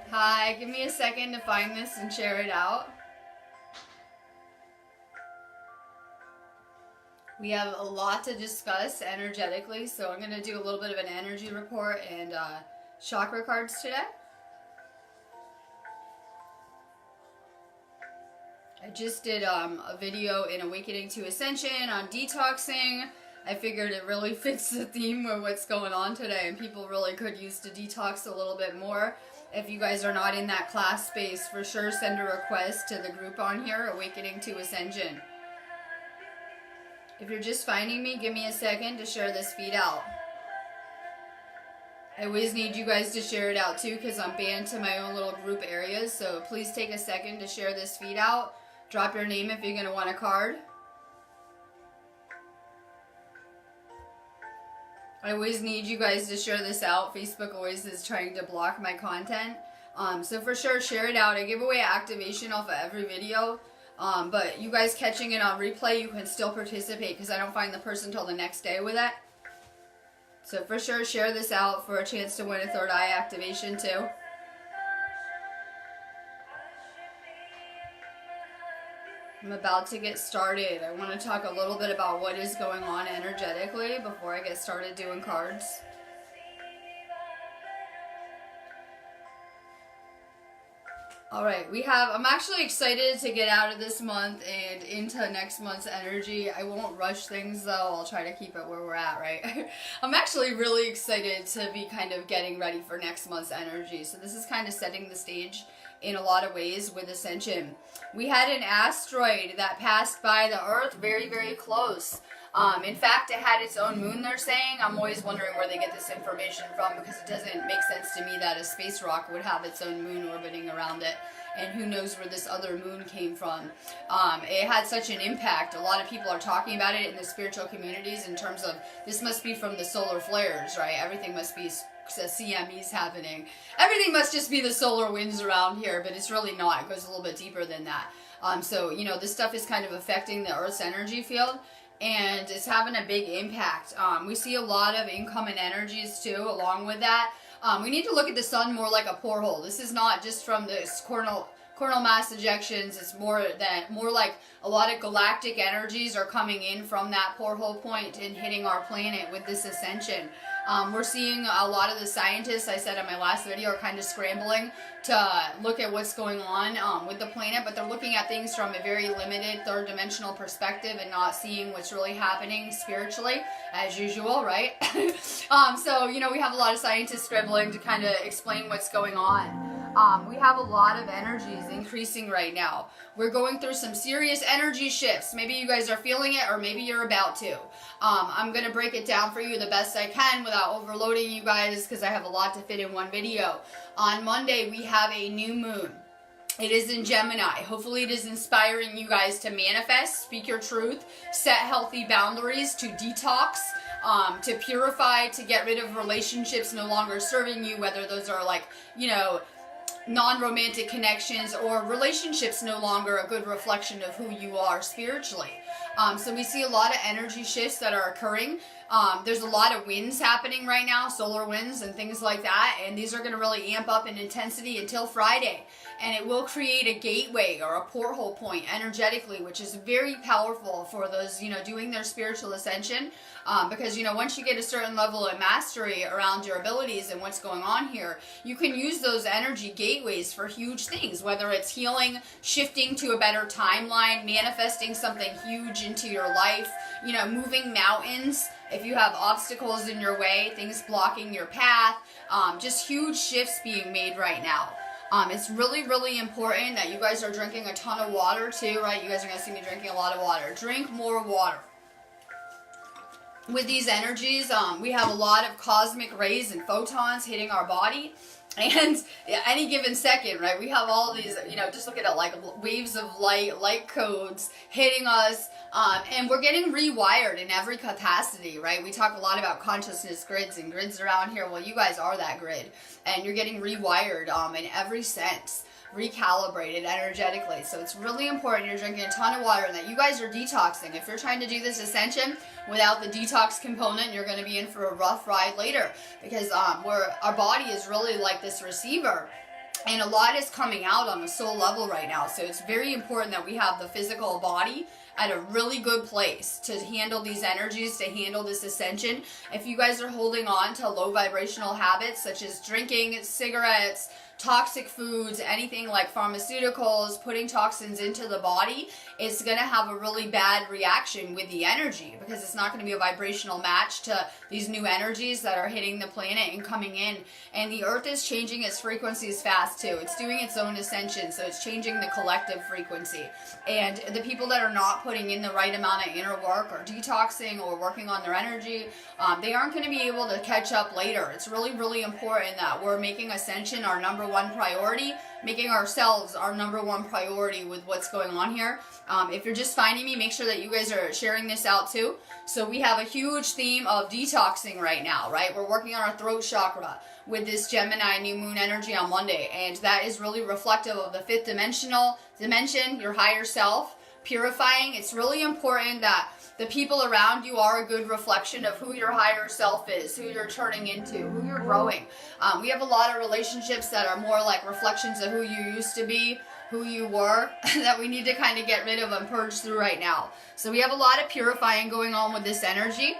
Hi, give me a second to find this and share it out. We have a lot to discuss energetically, so I'm going to do a little bit of an energy report and chakra cards today. I just did a video in Awakening to Ascension on detoxing. I figured it really fits the theme of what's going on today, and people really could use to detox a little bit more. If you guys are not in that class space, for sure send a request to the group on here, Awakening to Ascension. If you're just finding me, give me a second to share this feed out. I always need you guys to share it out too, because I'm banned to my own little group areas, so please take a second to share this feed out. Drop your name if you're going to want a card. I always need you guys to share this out. Facebook always is trying to block my content. So for sure, share it out. I give away activation off of every video. But you guys catching it on replay, you can still participate because I don't find the person till the next day with it. So for sure, share this out for a chance to win a third eye activation too. I'm about to get started. I want to talk a little bit about what is going on energetically before I get started doing cards. Alright, I'm actually excited to get out of this month and into next month's energy. I won't rush things though, I'll try to keep it where we're at, right? I'm actually really excited to be kind of getting ready for next month's energy. So this is kind of setting the stage in a lot of ways with Ascension. We had an asteroid that passed by the Earth very, very close. In fact, it had its own moon, they're saying. I'm always wondering where they get this information from because it doesn't make sense to me that a space rock would have its own moon orbiting around it. And who knows where this other moon came from. It had such an impact. A lot of people are talking about it in the spiritual communities in terms of this must be from the solar flares, right? Everything must be CMEs happening. Everything must just be the solar winds around here, but it's really not. It goes a little bit deeper than that. So, you know, this stuff is kind of affecting the Earth's energy field, and it's having a big impact. We see a lot of incoming energies, too, along with that. We need to look at the sun more like a porthole. This is not just from the coronal mass ejections. It's more like a lot of galactic energies are coming in from that porthole point and hitting our planet with this ascension. We're seeing a lot of the scientists, I said in my last video, are kind of scrambling to look at what's going on with the planet, but they're looking at things from a very limited third dimensional perspective and not seeing what's really happening spiritually, as usual, right? So, you know, we have a lot of scientists scrambling to kind of explain what's going on. We have a lot of energies increasing right now. We're going through some serious energy shifts. Maybe you guys are feeling it, or maybe you're about to. I'm going to break it down for you the best I can without overloading you guys because I have a lot to fit in one video. On Monday, we have a new moon. It is in Gemini. Hopefully it is inspiring you guys to manifest, speak your truth, set healthy boundaries, to detox, to purify, to get rid of relationships no longer serving you, whether those are like, you know, non-romantic connections or relationships no longer a good reflection of who you are spiritually. So we see a lot of energy shifts that are occurring. There's a lot of winds happening right now, solar winds and things like that, and these are going to really amp up in intensity until Friday. And it will create a gateway or a porthole point energetically, which is very powerful for those, you know, doing their spiritual ascension. Because, you know, once you get a certain level of mastery around your abilities and what's going on here, you can use those energy gateways for huge things, whether it's healing, shifting to a better timeline, manifesting something huge into your life, you know, moving mountains. If you have obstacles in your way, things blocking your path, just huge shifts being made right now. It's really, really important that you guys are drinking a ton of water too, right? You guys are going to see me drinking a lot of water. Drink more water. With these energies, we have a lot of cosmic rays and photons hitting our body. And any given second, right, we have all these, you know, just look at it like waves of light codes hitting us, and we're getting rewired in every capacity, right? We talk a lot about consciousness grids and grids around here. Well, you guys are that grid, and you're getting rewired in every sense, recalibrated energetically. So it's really important you're drinking a ton of water and that you guys are detoxing. If you're trying to do this ascension without the detox component, you're going to be in for a rough ride later, because our body is really like this receiver. And a lot is coming out on the soul level right now. So it's very important that we have the physical body at a really good place to handle these energies, to handle this ascension. If you guys are holding on to low vibrational habits such as drinking, cigarettes, toxic foods, anything like pharmaceuticals, putting toxins into the body, it's going to have a really bad reaction with the energy, because it's not going to be a vibrational match to these new energies that are hitting the planet and coming in. And the earth is changing its frequencies fast too. It's doing its own ascension, so it's changing the collective frequency. And the people that are not putting in the right amount of inner work or detoxing or working on their energy, they aren't going to be able to catch up later. It's really, really important that we're making ascension our number one priority, making ourselves our number one priority with what's going on here. If you're just finding me, make sure that you guys are sharing this out too. So we have a huge theme of detoxing right now, right? We're working on our throat chakra with this Gemini new moon energy on Monday, and that is really reflective of the fifth dimension, your higher self, purifying. It's really important that the people around you are a good reflection of who your higher self is, who you're turning into, who you're growing. We have a lot of relationships that are more like reflections of who you used to be, who you were, that we need to kind of get rid of and purge through right now. So we have a lot of purifying going on with this energy.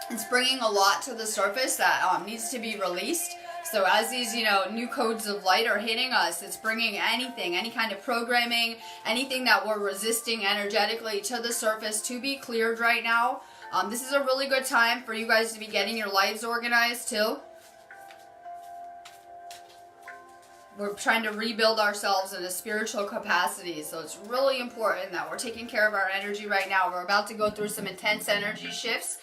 It's bringing a lot to the surface that needs to be released. So as these, new codes of light are hitting us, it's bringing anything, any kind of programming, anything that we're resisting energetically to the surface to be cleared right now. This is a really good time for you guys to be getting your lives organized too. We're trying to rebuild ourselves in a spiritual capacity, so it's really important that we're taking care of our energy right now. We're about to go through some intense energy shifts.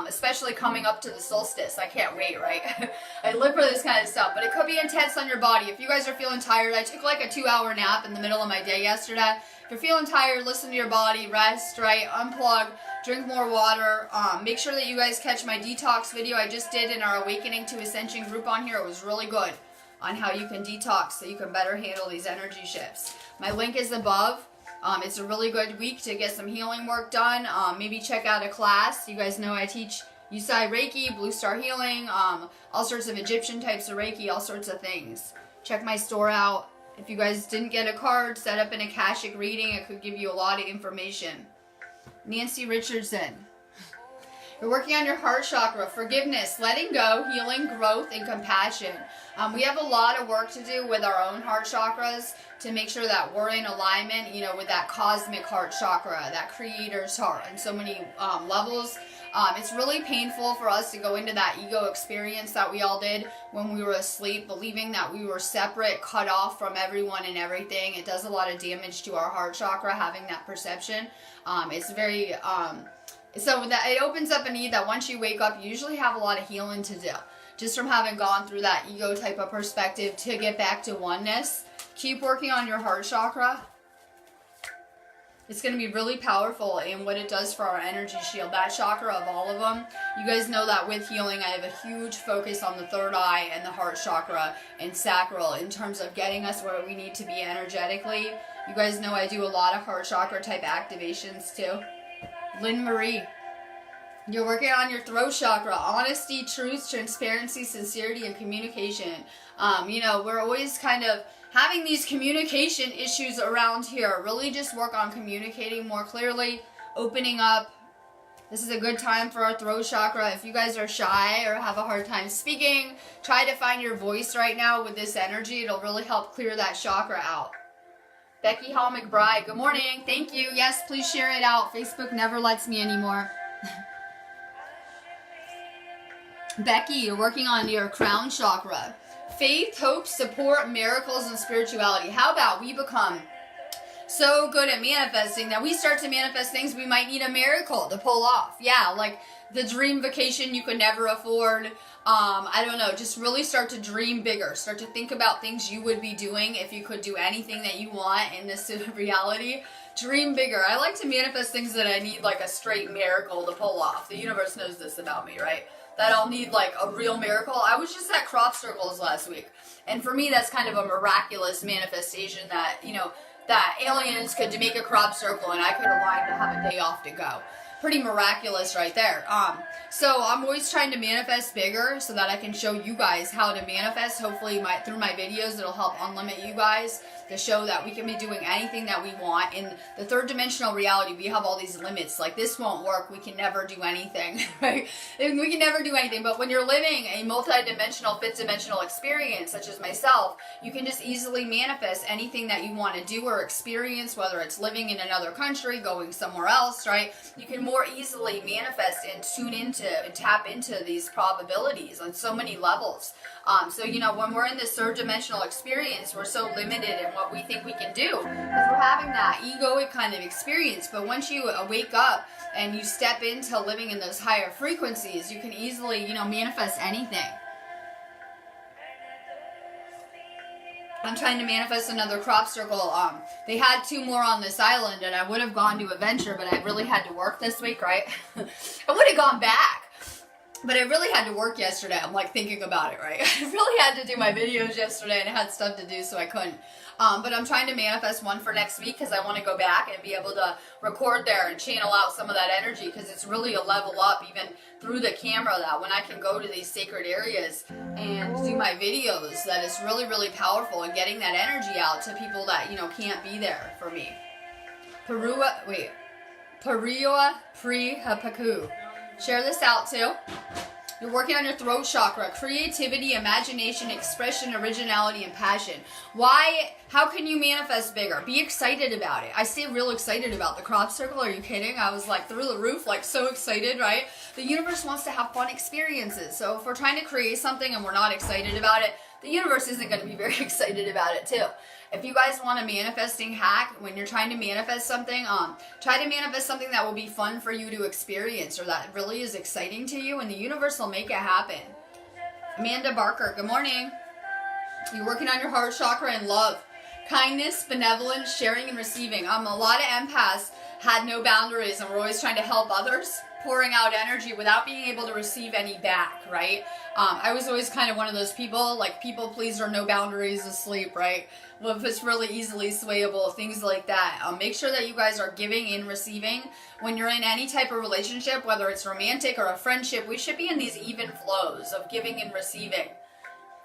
Especially coming up to the solstice. I can't wait, right? I live for this kind of stuff, but it could be intense on your body. If you guys are feeling tired, I took like a 2-hour nap in the middle of my day yesterday. If you're feeling tired, listen to your body, rest, right? Unplug, drink more water. Make sure that you guys catch my detox video I just did in our Awakening to Ascension group on here. It was really good on how you can detox so you can better handle these energy shifts. My link is above. It's a really good week to get some healing work done. Maybe check out a class. You guys know I teach Yusai Reiki, Blue Star Healing, all sorts of Egyptian types of Reiki, all sorts of things. Check my store out. If you guys didn't get a card, set up an Akashic reading. It could give you a lot of information. Nancy Richardson. You're working on your heart chakra, forgiveness, letting go, healing, growth, and compassion. We have a lot of work to do with our own heart chakras to make sure that we're in alignment, with that cosmic heart chakra, that creator's heart, and so many levels. It's really painful for us to go into that ego experience that we all did when we were asleep, believing that we were separate, cut off from everyone and everything. It does a lot of damage to our heart chakra, having that perception. It's very... So that it opens up a need that once you wake up, you usually have a lot of healing to do. Just from having gone through that ego type of perspective to get back to oneness. Keep working on your heart chakra. It's going to be really powerful in what it does for our energy shield. That chakra of all of them. You guys know that with healing, I have a huge focus on the third eye and the heart chakra and sacral in terms of getting us where we need to be energetically. You guys know I do a lot of heart chakra type activations too. Lynn Marie, you're working on your throat chakra. Honesty, truth, transparency, sincerity, and communication. We're always kind of having these communication issues around here. Really just work on communicating more clearly, opening up. This is a good time for our throat chakra. If you guys are shy or have a hard time speaking, try to find your voice right now with this energy. It'll really help clear that chakra out. Becky Hall McBride, good morning. Thank you. Yes, please share it out. Facebook never lets me anymore. Becky, you're working on your crown chakra. Faith, hope, support, miracles, and spirituality. How about we become so good at manifesting that we start to manifest things we might need a miracle to pull off? Yeah, like the dream vacation you could never afford. I don't know, just really start to dream bigger. Start to think about things you would be doing if you could do anything that you want in this reality. Dream bigger. I like to manifest things that I need like a straight miracle to pull off. The universe knows this about me, right? That I'll need like a real miracle. I was just at crop circles last week. And for me, that's kind of a miraculous manifestation that, that aliens could make a crop circle and I could align to have a day off to go. pretty miraculous right there. So I'm always trying to manifest bigger so that I can show you guys how to manifest. Hopefully through my videos, it'll help unlimit you guys to show that we can be doing anything that we want. In the third dimensional reality, we have all these limits. Like, this won't work. We can never do anything, right? We can never do anything. But when you're living a multi-dimensional, fifth dimensional experience, such as myself, you can just easily manifest anything that you want to do or experience, whether it's living in another country, going somewhere else, right? You can more easily manifest and tune into and tap into these probabilities on so many levels. So, you know, when we're in this third dimensional experience, we're so limited in what we think we can do because we're having that egoic kind of experience. But once you wake up and you step into living in those higher frequencies, you can easily, you know, manifest anything. I'm trying to manifest another crop circle. They had 2 more on this island, and I would have gone to Adventure, but I really had to work this week, right? I would have gone back, but I really had to work yesterday. I'm like thinking about it, right? I really had to do my videos yesterday, and I had stuff to do, so I couldn't. But I'm trying to manifest one for next week because I want to go back and be able to record there and channel out some of that energy, because it's really a level up even through the camera, that when I can go to these sacred areas and do my videos, that it's really, really powerful in getting that energy out to people that, you know, can't be there for me. Pariua Prihapaku. Share this out too. You're working on your throat chakra, creativity, imagination, expression, originality, and passion. Why? How can you manifest bigger? Be excited about it. I stay real excited about the crop circle. Are you kidding? I was like through the roof, like so excited, right? The universe wants to have fun experiences. So if we're trying to create something and we're not excited about it, the universe isn't going to be very excited about it too. If you guys want a manifesting hack, when you're trying to manifest something, try to manifest something that will be fun for you to experience or that really is exciting to you, and the universe will make it happen. Amanda Barker, good morning. You're working on your heart chakra and love. Kindness, benevolence, sharing, and receiving. A lot of empaths had no boundaries and were always trying to help others, pouring out energy without being able to receive any back, right? I was always kind of one of those people, like people pleaser, no boundaries, asleep, right? Well, if it's really easily swayable, things like that. Make sure that you guys are giving and receiving. When you're in any type of relationship, whether it's romantic or a friendship, we should be in these even flows of giving and receiving.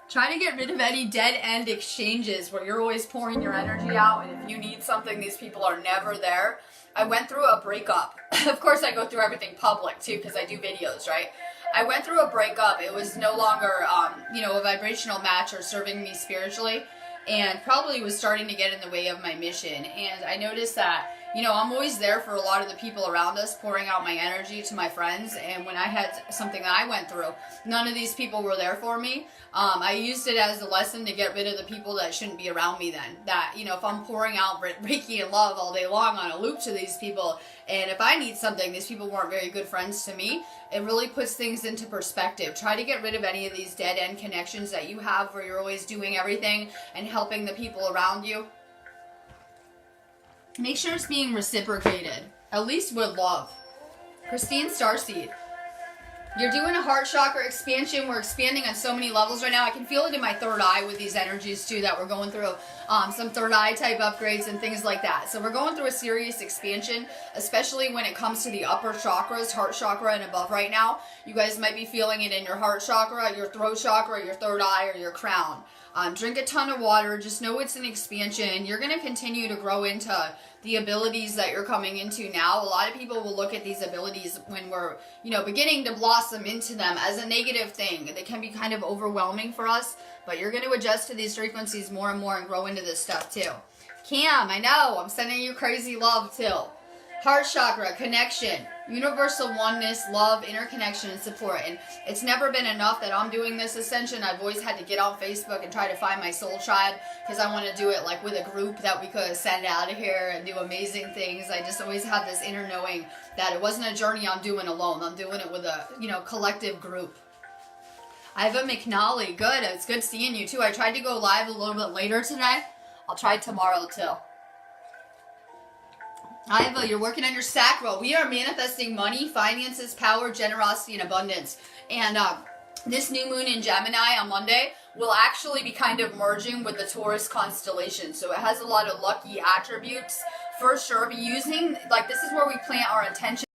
Try to get rid of any dead-end exchanges where you're always pouring your energy out, and if you need something, these people are never there. I went through a breakup. Of course, I go through everything public, too, because I do videos, right? I went through a breakup. It was no longer, you know, a vibrational match or serving me spiritually, and probably was starting to get in the way of my mission. And I noticed that, you know, I'm always there for a lot of the people around us, pouring out my energy to my friends. And when I had something that I went through, none of these people were there for me. I used it as a lesson to get rid of the people that shouldn't be around me then. That, you know, if I'm pouring out Reiki and love all day long on a loop to these people, and if I need something, these people weren't very good friends to me, it really puts things into perspective. Try to get rid of any of these dead-end connections that you have where you're always doing everything and helping the people around you. Make sure it's being reciprocated, at least with love. Christine Starseed. You're doing a heart chakra expansion. We're expanding on so many levels right now. I can feel it in my third eye with these energies too that we're going through. Some third eye type upgrades and things like that. So we're going through a serious expansion, especially when it comes to the upper chakras, heart chakra and above right now. You guys might be feeling it in your heart chakra, your throat chakra, your third eye, or your crown. Drink a ton of water. Just know it's an expansion. You're going to continue to grow into the abilities that you're coming into now. A lot of people will look at these abilities when we're, you know, beginning to blossom into them as a negative thing. They can be kind of overwhelming for us, but you're going to adjust to these frequencies more and more and grow into this stuff too. Cam, I know, I'm sending you crazy love too. Heart chakra, connection, universal oneness, love, interconnection, and support. And it's never been enough that I'm doing this ascension. I've always had to get on Facebook and try to find my soul tribe because I want to do it like with a group that we could send out of here and do amazing things. I just always have this inner knowing that it wasn't a journey I'm doing alone. I'm doing it with a, you know, collective group. Iva McNally, good. It's good seeing you too. I tried to go live a little bit later today. I'll try tomorrow too. Iva, you're working on your sacral. We are manifesting money, finances, power, generosity, and abundance. And this new moon in Gemini on Monday will actually be kind of merging with the Taurus constellation. So it has a lot of lucky attributes for sure. Be using, like, this is where we plant our intention.